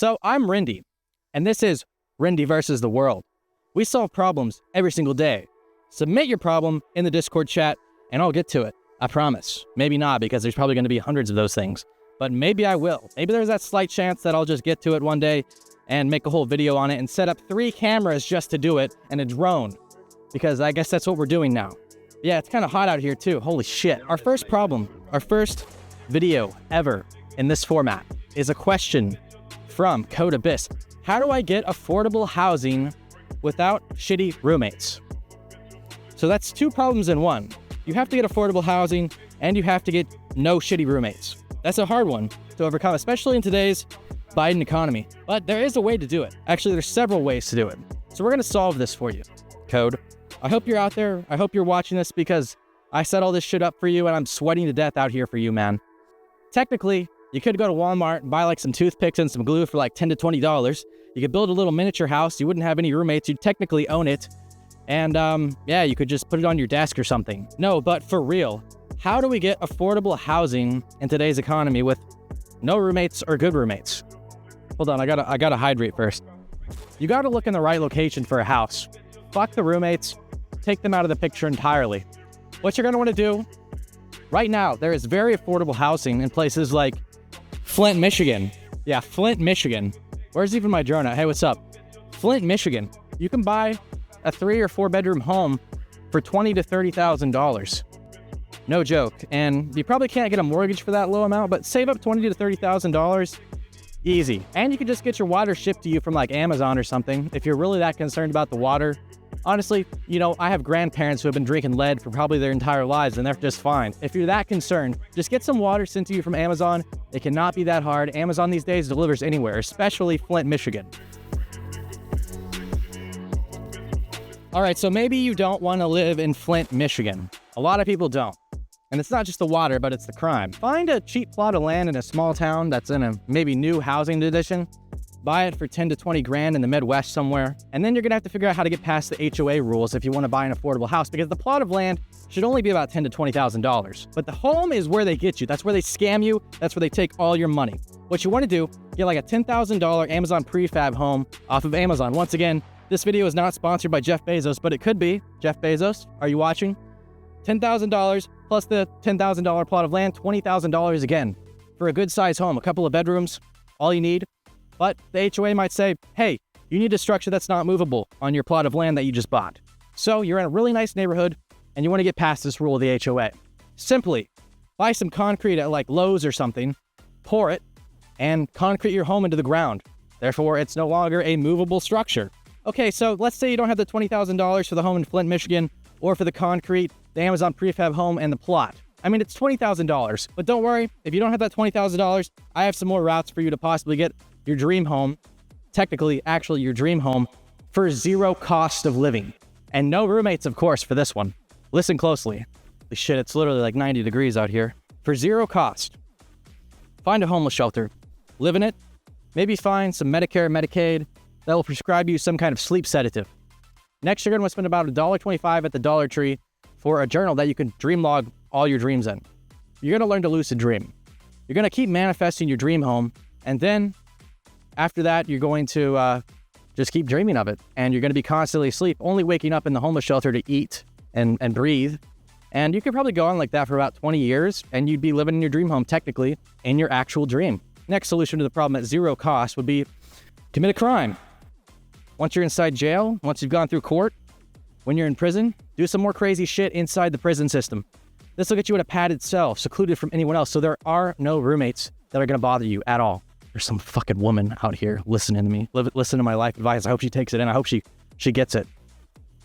So I'm Rendi, and this is Rendi versus the world. We solve problems every single day. Submit your problem in the Discord chat, and I'll get to it. I promise. Maybe not, because there's probably going to be hundreds of those things. But maybe I will. Maybe there's that slight chance that I'll just get to it one day and make a whole video on it and set up 3 cameras just to do it, and a drone. Because I guess that's what we're doing now. Yeah, it's kind of hot out here too. Holy shit. Our first problem, our first video ever in this format is a question from Code Abyss. How do I get affordable housing without shitty roommates? So that's 2 problems in one. You have to get affordable housing and you have to get no shitty roommates. That's a hard one to overcome, especially in today's Biden economy. But there is a way to do it. Actually, there's several ways to do it. So we're gonna solve this for you, Code. I hope you're out there. I hope you're watching this because I set all this shit up for you and I'm sweating to death out here for you, man. Technically, you could go to Walmart and buy like some toothpicks and some glue for like $10 to $20. You could build a little miniature house. You wouldn't have any roommates. You'd technically own it. And yeah, you could just put it on your desk or something. No, but for real, how do we get affordable housing in today's economy with no roommates or good roommates? Hold on, I gotta hydrate first. You gotta look in the right location for a house. Fuck the roommates. Take them out of the picture entirely. What you're gonna wanna do, right now, there is very affordable housing in places like Flint, Michigan. Yeah, Flint, Michigan. Where's even my drone at? Hey, what's up? Flint, Michigan. You can buy a 3 or 4 bedroom home for $20,000 to $30,000. No joke. And you probably can't get a mortgage for that low amount, but save up $20,000 to $30,000. Easy. And you can just get your water shipped to you from like Amazon or something if you're really that concerned about the water. Honestly, you know, I have grandparents who have been drinking lead for probably their entire lives and they're just fine. If you're that concerned, just get some water sent to you from Amazon. It cannot be that hard. Amazon these days delivers anywhere, especially Flint, Michigan. All right, so maybe you don't want to live in Flint, Michigan. A lot of people don't. And it's not just the water, but it's the crime. Find a cheap plot of land in a small town that's in a maybe new housing addition. Buy it for 10 to 20 grand in the Midwest somewhere. And then you're gonna have to figure out how to get past the HOA rules if you wanna buy an affordable house, because the plot of land should only be about $10,000 to $20,000. But the home is where they get you. That's where they scam you. That's where they take all your money. What you wanna do, get like a $10,000 Amazon prefab home off of Amazon. Once again, this video is not sponsored by Jeff Bezos, but it could be. Jeff Bezos, are you watching? $10,000 plus the $10,000 plot of land, $20,000 again for a good size home, a couple of bedrooms, all you need. But the HOA might say, hey, you need a structure that's not movable on your plot of land that you just bought. So you're in a really nice neighborhood and you want to get past this rule of the HOA. Simply buy some concrete at like Lowe's or something, pour it, and concrete your home into the ground. Therefore, it's no longer a movable structure. Okay, so let's say you don't have the $20,000 for the home in Flint, Michigan, or for the concrete, the Amazon prefab home, and the plot. I mean, it's $20,000, but don't worry, if you don't have that $20,000, I have some more routes for you to possibly get your dream home, actually your dream home, for 0 cost of living. And no roommates, of course, for this one. Listen closely. Holy shit, it's literally like 90 degrees out here. For 0 cost, find a homeless shelter, live in it, maybe find some Medicare, Medicaid that will prescribe you some kind of sleep sedative. Next, you're gonna spend about $1.25 at the Dollar Tree for a journal that you can dream log all your dreams in. You're gonna learn to lucid dream. You're gonna keep manifesting your dream home, and then after that, you're going to just keep dreaming of it, and you're going to be constantly asleep, only waking up in the homeless shelter to eat and breathe. And you could probably go on like that for about 20 years, and you'd be living in your dream home, technically, in your actual dream. Next solution to the problem at 0 cost would be commit a crime. Once you're inside jail, once you've gone through court, when you're in prison, do some more crazy shit inside the prison system. This will get you in a padded cell, secluded from anyone else, so there are no roommates that are going to bother you at all. There's some fucking woman out here listening to me, listen to my life advice. I hope she takes it in. I hope she gets it,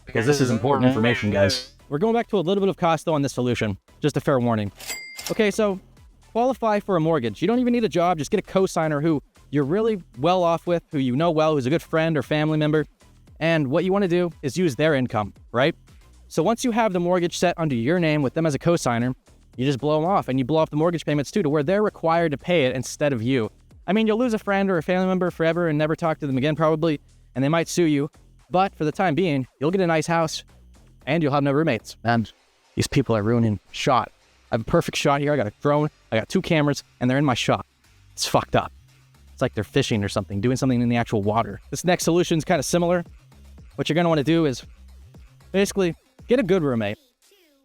because this is important information, guys. We're going back to a little bit of cost, though, on this solution. Just a fair warning. Okay, so qualify for a mortgage. You don't even need a job. Just get a co-signer who you're really well off with, who you know well, who's a good friend or family member. And what you want to do is use their income, right? So once you have the mortgage set under your name with them as a co-signer, you just blow them off, and you blow off the mortgage payments too, to where they're required to pay it instead of you. I mean, you'll lose a friend or a family member forever and never talk to them again, probably, and they might sue you. But for the time being, you'll get a nice house and you'll have no roommates. And these people are ruining shot. I have a perfect shot here. I got a drone, I got 2 cameras, and they're in my shot. It's fucked up. It's like they're fishing or something, doing something in the actual water. This next solution is kind of similar. What you're going to want to do is basically get a good roommate,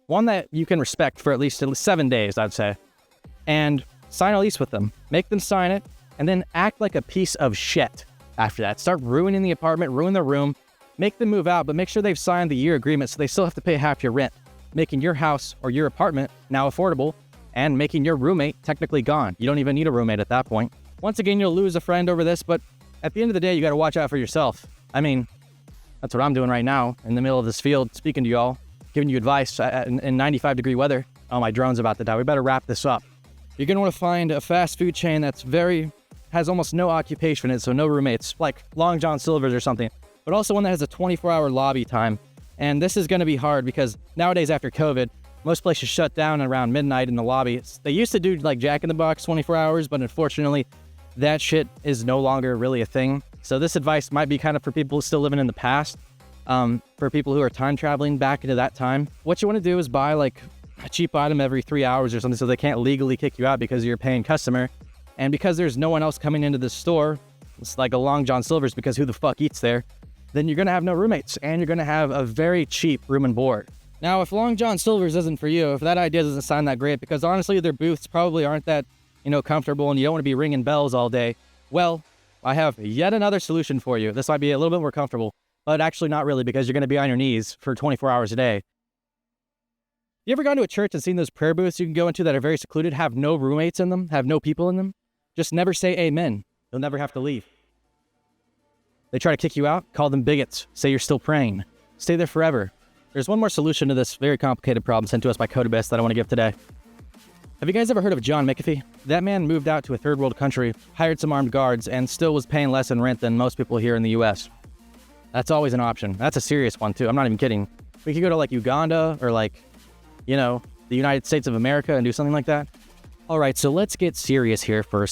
one that you can respect for at least 7 days, I'd say, and sign a lease with them. Make them sign it, and then act like a piece of shit after that. Start ruining the apartment, ruin the room, make them move out, but make sure they've signed the year agreement so they still have to pay half your rent, making your house or your apartment now affordable and making your roommate technically gone. You don't even need a roommate at that point. Once again, you'll lose a friend over this, but at the end of the day, you got to watch out for yourself. I mean, that's what I'm doing right now in the middle of this field, speaking to y'all, giving you advice in 95-degree weather. Oh, my drone's about to die. We better wrap this up. You're going to want to find a fast food chain that's has almost no occupation in it, so no roommates, like Long John Silver's or something, but also one that has a 24-hour lobby time. And this is going to be hard because nowadays after COVID, most places shut down around midnight in the lobby. They used to do like Jack in the Box 24 hours, but unfortunately, that shit is no longer really a thing. So this advice might be kind of for people still living in the past, for people who are time traveling back into that time. What you want to do is buy like a cheap item every 3 hours or something so they can't legally kick you out because you're a paying customer. And because there's no one else coming into the store, it's like a Long John Silver's because who the fuck eats there, then you're going to have no roommates and you're going to have a very cheap room and board. Now, if Long John Silver's isn't for you, if that idea doesn't sound that great, because honestly, their booths probably aren't that, comfortable and you don't want to be ringing bells all day, well, I have yet another solution for you. This might be a little bit more comfortable, but actually not really because you're going to be on your knees for 24 hours a day. You ever gone to a church and seen those prayer booths you can go into that are very secluded, have no roommates in them, have no people in them? Just never say amen. You'll never have to leave. They try to kick you out, call them bigots, say you're still praying. Stay there forever. There's one more solution to this very complicated problem sent to us by Codabus that I want to give today. Have you guys ever heard of John McAfee? That man moved out to a third world country, hired some armed guards, and still was paying less in rent than most people here in the US. That's always an option. That's a serious one too. I'm not even kidding. We could go to like Uganda or like, the United States of America and do something like that. All right, so let's get serious here for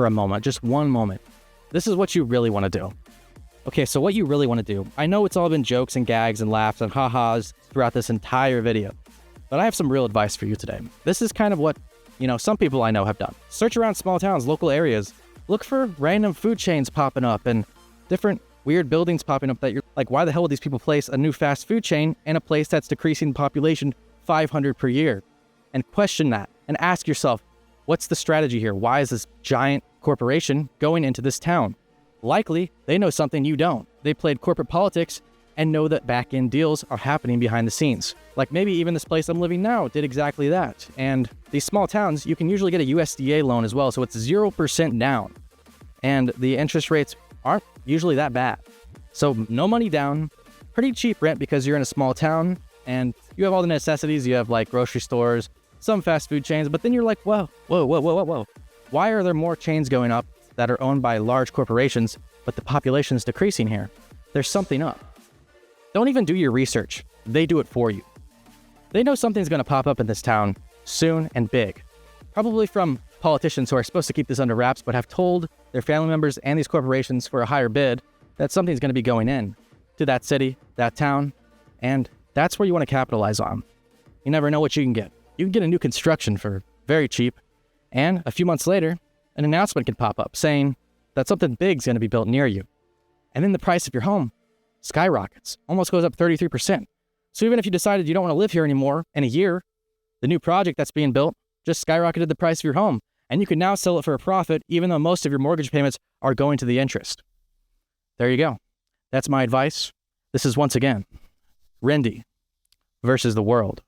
a moment, just one moment. This is what you really want to do. Okay, so what you really want to do, I know it's all been jokes and gags and laughs and ha-has throughout this entire video, but I have some real advice for you today. This is kind of what, some people I know have done. Search around small towns, local areas. Look for random food chains popping up and different weird buildings popping up that you're like, why the hell would these people place a new fast food chain in a place that's decreasing population 500 per year? And question that and ask yourself, what's the strategy here? Why is this giant corporation going into this town? Likely, they know something you don't. They played corporate politics and know that back-end deals are happening behind the scenes. Like maybe even this place I'm living now did exactly that. And these small towns, you can usually get a USDA loan as well, so it's 0% down. And the interest rates aren't usually that bad. So no money down, pretty cheap rent because you're in a small town, and you have all the necessities. You have like grocery stores, some fast food chains, but then you're like, whoa. Why are there more chains going up that are owned by large corporations, but the population's decreasing here? There's something up. Don't even do your research. They do it for you. They know something's going to pop up in this town soon and big. Probably from politicians who are supposed to keep this under wraps, but have told their family members and these corporations for a higher bid that something's going to be going in to that city, that town, and that's where you want to capitalize on. You never know what you can get. You can get a new construction for very cheap, and a few months later, an announcement can pop up saying that something big is going to be built near you. And then the price of your home skyrockets, almost goes up 33%. So even if you decided you don't want to live here anymore in a year, the new project that's being built just skyrocketed the price of your home. And you can now sell it for a profit, even though most of your mortgage payments are going to the interest. There you go. That's my advice. This is once again, Rendi versus the world.